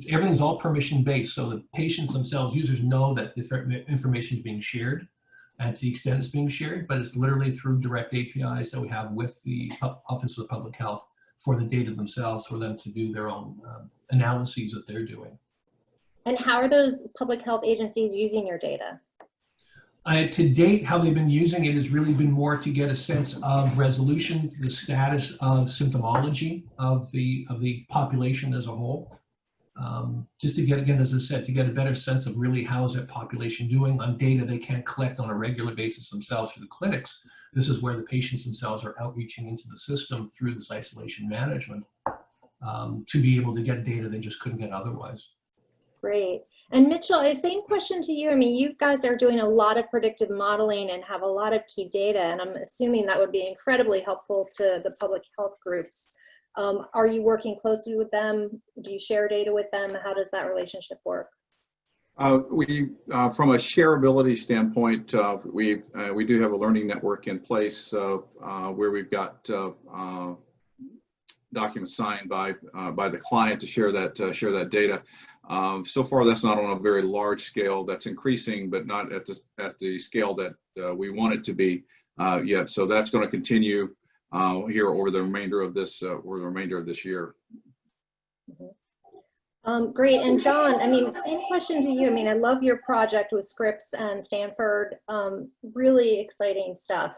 Everything's all permission based, so the patients themselves, users know that the information is being shared and to the extent it's being shared, but it's literally through direct APIs that we have with the Office of Public Health for the data themselves, for them to do their own analyses that they're doing. And how are those public health agencies using your data? To date, how they've been using it has really been more to get a sense of resolution, the status of symptomology of the population as a whole. Just to get, again, as I said, to get a better sense of really how's that population doing on data they can't collect on a regular basis themselves through the clinics. This is where the patients themselves are outreaching into the system through this isolation management to be able to get data they just couldn't get otherwise. Great. And Mitchell, same question to you. I mean, you guys are doing a lot of predictive modeling and have a lot of key data, and I'm assuming that would be incredibly helpful to the public health groups. Are you working closely with them? Do you share data with them? How does that relationship work? From a shareability standpoint, we do have a learning network in place where we've got documents signed by the client to share that data. So far, that's not on a very large scale. That's increasing, but not at the scale that we want it to be yet. So that's going to continue here over the remainder of this year. Great. And John, I mean, same question to you. I mean, I love your project with Scripps and Stanford. Really exciting stuff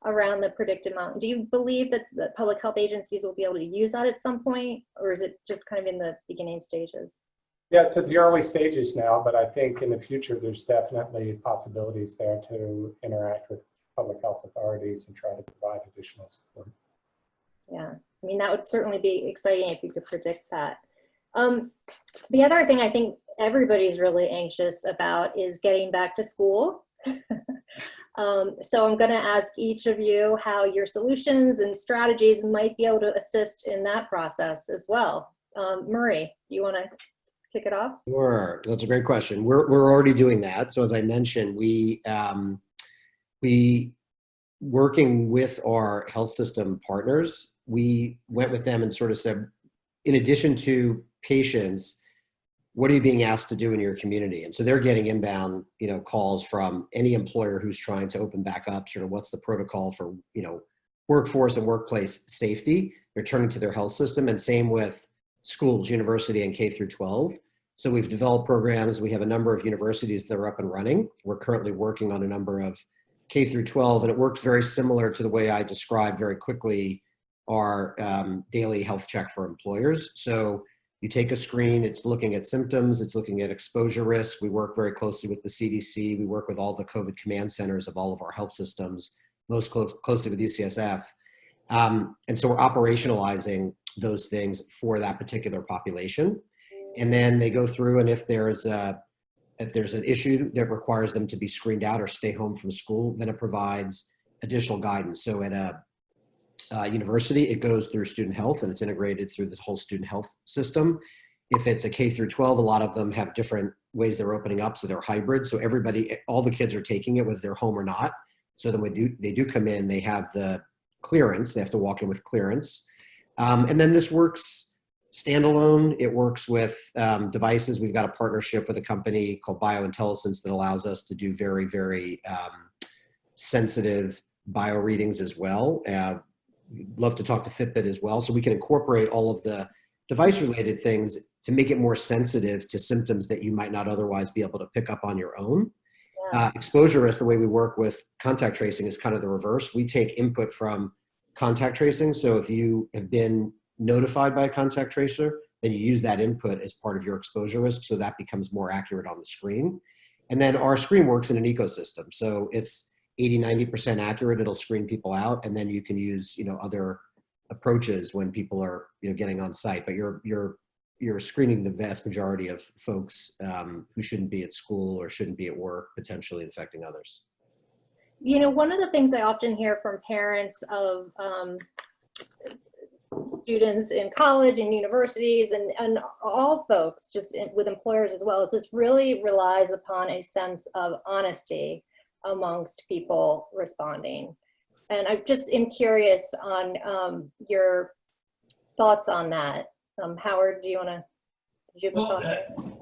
around the predictive mountain. Do you believe that the public health agencies will be able to use that at some point, or is it just kind of in the beginning stages? Yeah, it's at the early stages now, but I think in the future, there's definitely possibilities there to interact with public health authorities and try to provide additional support. Yeah, I mean, that would certainly be exciting if you could predict that. The other thing I think everybody's really anxious about is getting back to school. So I'm going to ask each of you how your solutions and strategies might be able to assist in that process as well. Murray, you want to kick it off? Sure, that's a great question. We're already doing that. So as I mentioned, we working with our health system partners, we went with them and sort of said, in addition to patients, what are you being asked to do in your community? And so they're getting inbound, calls from any employer who's trying to open back up, sort of what's the protocol for, workforce and workplace safety. They're turning to their health system, and same with schools, university, and K through 12. So we've developed programs. We have a number of universities that are up and running. We're currently working on a number of K through 12, and it works very similar to the way I described very quickly our daily health check for employers. So you take a screen, it's looking at symptoms, it's looking at exposure risk. We work very closely with the CDC. We work with all the COVID command centers of all of our health systems, most closely with UCSF. And so we're operationalizing those things for that particular population. And then they go through, and if there's an issue that requires them to be screened out or stay home from school, then it provides additional guidance. So at a university, it goes through student health, and it's integrated through the whole student health system. If it's a K through 12, a lot of them have different ways they're opening up, so they're hybrid. So all the kids are taking it, whether they're home or not. So then when they do come in, they have the clearance. They have to walk in with clearance. And then this works standalone. It works with devices. We've got a partnership with a company called BioIntelligence that allows us to do very, very sensitive bio readings as well. Love to talk to Fitbit as well. So we can incorporate all of the device related things to make it more sensitive to symptoms that you might not otherwise be able to pick up on your own. Yeah. Exposure risk, the way we work with contact tracing is kind of the reverse. We take input from contact tracing. So if you have been notified by a contact tracer, then you use that input as part of your exposure risk. So that becomes more accurate on the screen. And then our screen works in an ecosystem. So it's 80–90% accurate. It'll screen people out, and then you can use other approaches when people are getting on site. But you're screening the vast majority of folks who shouldn't be at school or shouldn't be at work, potentially infecting others. One of the things I often hear from parents of students in college and universities and all folks, just with employers as well, is this really relies upon a sense of honesty amongst people responding. And I just am curious on your thoughts on that. Howard, do you want to?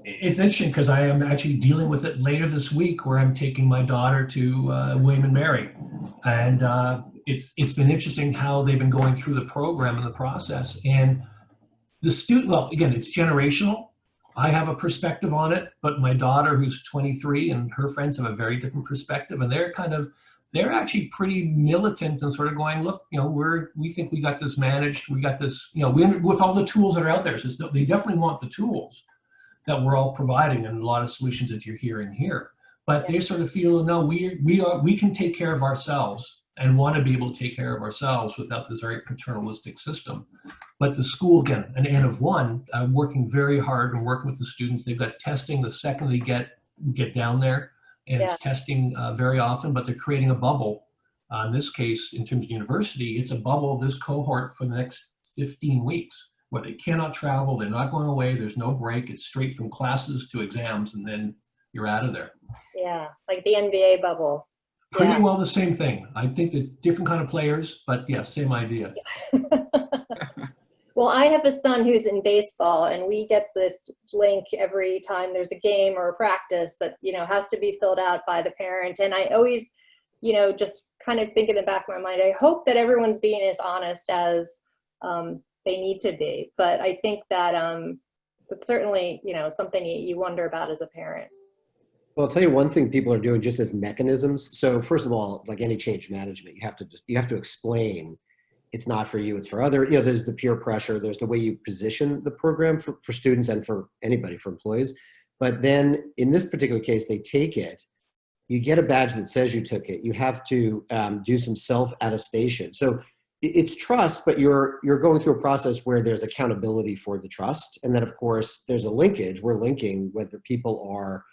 It's interesting because I am actually dealing with it later this week, where I'm taking my daughter to William and Mary, and it's been interesting how they've been going through the program and the process. And the student, well, again, it's generational. I have a perspective on it, but my daughter, who's 23, and her friends have a very different perspective, and they're actually pretty militant and sort of going, look, we think we got this managed, we got this, with all the tools that are out there. So they definitely want the tools that we're all providing, and a lot of solutions that you're hearing here. But they sort of feel, no, we can take care of ourselves, and want to be able to take care of ourselves without this very paternalistic system. But the school, again, an N of one, working very hard and working with the students. They've got testing the second they get down there, and it's testing very often, but they're creating a bubble. In this case, in terms of university, it's a bubble of this cohort for the next 15 weeks, where they cannot travel, they're not going away, there's no break, it's straight from classes to exams, and then you're out of there. Yeah, like the NBA bubble. Pretty well the same thing. I think that different kind of players, but yeah, same idea. Well, I have a son who's in baseball, and we get this link every time there's a game or a practice that, has to be filled out by the parent. And I always, just kind of think in the back of my mind, I hope that everyone's being as honest as they need to be. But I think that that's certainly, something you wonder about as a parent. Well, I'll tell you one thing people are doing just as mechanisms. So first of all, like any change management, you have to explain it's not for you, it's for other, there's the peer pressure, there's the way you position the program for students and for anybody, for employees. But then in this particular case, they take it, you get a badge that says you took it, you have to do some self-attestation. So it's trust, but you're going through a process where there's accountability for the trust. And then of course, there's a linkage, we're linking whether people are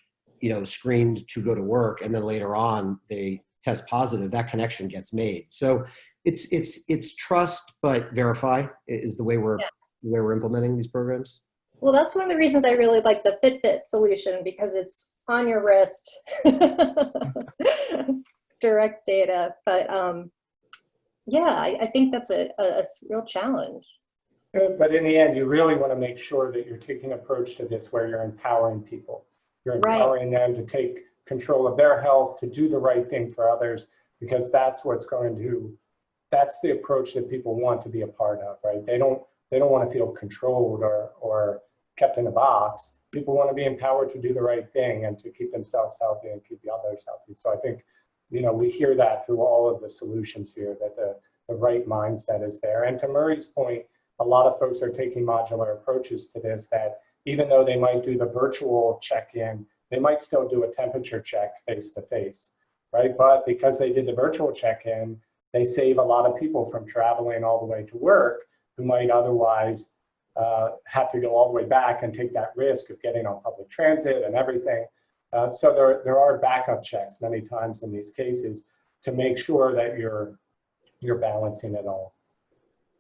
screened to go to work, and then later on they test positive, that connection gets made. So it's trust, but verify is the way we're implementing these programs. Well, that's one of the reasons I really like the Fitbit solution, because it's on your wrist, direct data. But I think that's a real challenge. But in the end, you really want to make sure that you're taking an approach to this where you're empowering people. You're empowering them to take control of their health, to do the right thing for others, because that's the approach that people want to be a part of, right? They don't want to feel controlled or kept in a box. People want to be empowered to do the right thing and to keep themselves healthy and keep the others healthy. So I think, we hear that through all of the solutions here, that the right mindset is there. And to Murray's point, a lot of folks are taking modular approaches to this, that even though they might do the virtual check-in, they might still do a temperature check face-to-face, right? But because they did the virtual check-in, they save a lot of people from traveling all the way to work who might otherwise have to go all the way back and take that risk of getting on public transit and everything. So there are backup checks many times in these cases to make sure that you're balancing it all.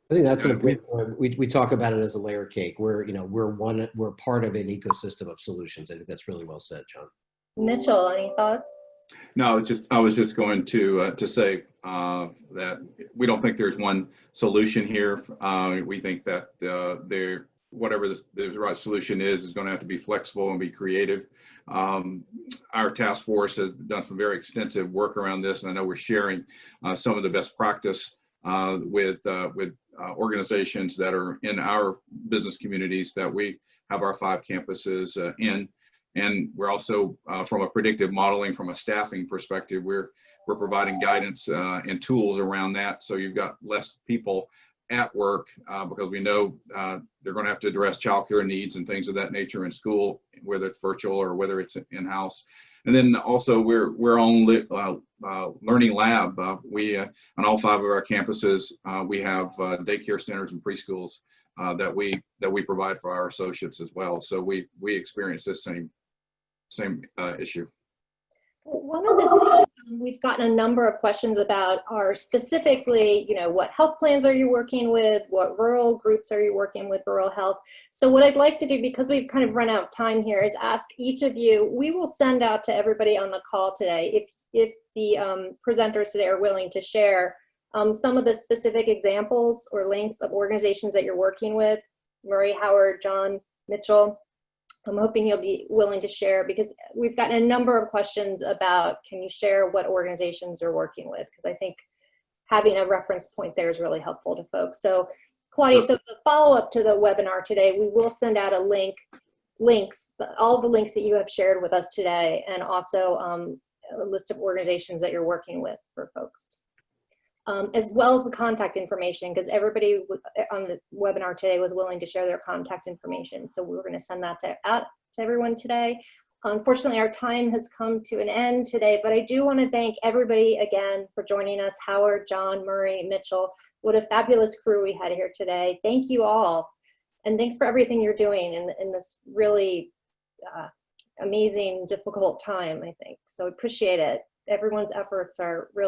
I think that's an important, we talk about it as a layer cake. We're part of an ecosystem of solutions. I think that's really well said, John. Mitchell, any thoughts? No, I was just going to say that we don't think there's one solution here. We think that whatever the right solution is going to have to be flexible and be creative. Our task force has done some very extensive work around this, and I know we're sharing some of the best practice with organizations that are in our business communities that we have our 5 campuses in. And we're also, from a predictive modeling, from a staffing perspective, we're providing guidance and tools around that. So you've got less people at work because we know they're going to have to address childcare needs and things of that nature in school, whether it's virtual or whether it's in-house. And then also we're on Learning Lab. We on all 5 of our campuses we have daycare centers and preschools that we provide for our associates as well. So we experience this same issue. One of the things we've gotten a number of questions about are specifically, what health plans are you working with? What rural groups are you working with, rural health? So what I'd like to do, because we've kind of run out of time here, is ask each of you, we will send out to everybody on the call today, if the presenters today are willing to share some of the specific examples or links of organizations that you're working with. Murray, Howard, John, Mitchell. I'm hoping you'll be willing to share, because we've gotten a number of questions about, can you share what organizations you're working with? Because I think having a reference point there is really helpful to folks. So Claudia, so the follow-up to the webinar today, we will send out a all the links that you have shared with us today, and also a list of organizations that you're working with for folks. As well as the contact information, because everybody on the webinar today was willing to share their contact information. So we're going to send that out to everyone today. Unfortunately, our time has come to an end today, but I do want to thank everybody again for joining us. Howard, John, Murray, Mitchell, what a fabulous crew we had here today. Thank you all. And thanks for everything you're doing in this really amazing, difficult time, I think. So appreciate it. Everyone's efforts are really